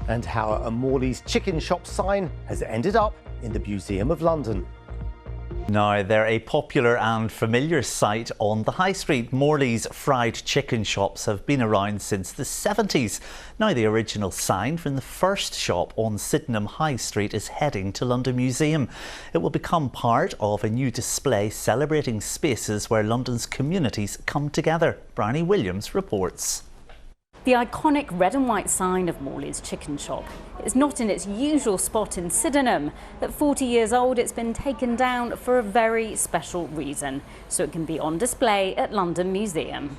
and how a Morley's chicken shop sign has ended up in the Museum of London. Now, they're a popular and familiar sight on the high street. Morley's fried chicken shops have been around since the 70s. Now, the original sign from the first shop on Sydenham High Street is heading to London Museum. It will become part of a new display celebrating spaces where London's communities come together. Bryony Williams reports. The iconic red and white sign of Morley's chicken shop is not in its usual spot in Sydenham. At 40 years old, it's been taken down for a very special reason, so it can be on display at London Museum.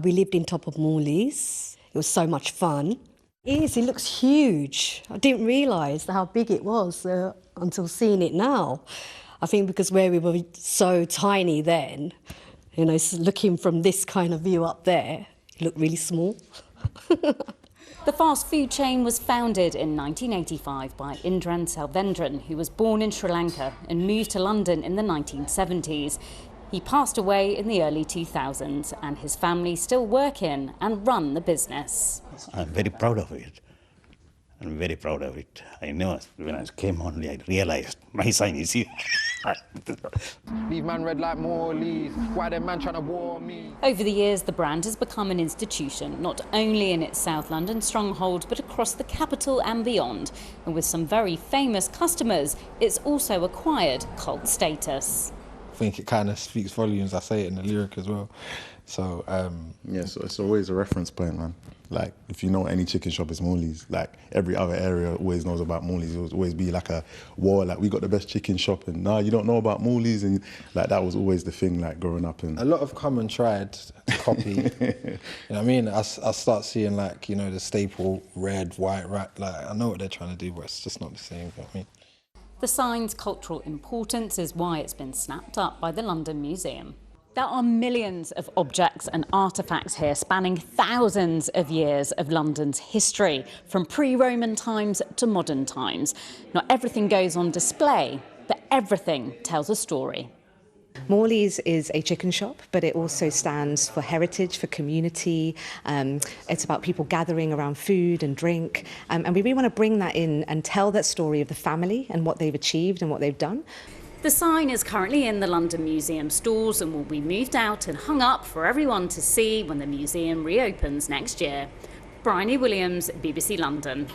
We lived in top of Morley's. It was so much fun. It looks huge. I didn't realise how big it was until seeing it now. I think because where we were so tiny then, you know, looking from this kind of view up there, look really small. The fast food chain was founded in 1985 by Shan Selvendran, who was born in Sri Lanka and moved to London in the 1970s. He passed away in the early 2000s, and his family still work in and run the business. I'm very proud of it. I'm very proud of it. I know when I came on, I realised my sign is here. These man read like morleys. Why them man trying to war me? Over the years, the brand has become an institution, not only in its South London stronghold, but across the capital and beyond. And with some very famous customers, it's also acquired cult status. I think it kind of speaks volumes. I say it in the lyric as well. So, yeah, so it's always a reference point, man. Like, if you know any chicken shop, it's Morley's. Like, every other area always knows about Morley's. It will always be like a war, like, we got the best chicken shop, and nah, you don't know about Morley's, and like, that was always the thing, like, growing up. And a lot of come and tried to copy. You know what I mean? I start seeing, like, you know, the staple red, white, right? Like, I know what they're trying to do, but it's just not the same, you know what I mean? The sign's cultural importance is why it's been snapped up by the London Museum. There are millions of objects and artefacts here spanning thousands of years of London's history, from pre-Roman times to modern times. Not everything goes on display, but everything tells a story. Morley's is a chicken shop, but it also stands for heritage, for community. It's about people gathering around food and drink. And we really want to bring that in and tell that story of the family and what they've achieved and what they've done. The sign is currently in the London Museum stores and will be moved out and hung up for everyone to see when the museum reopens next year. Bryony Williams, BBC London.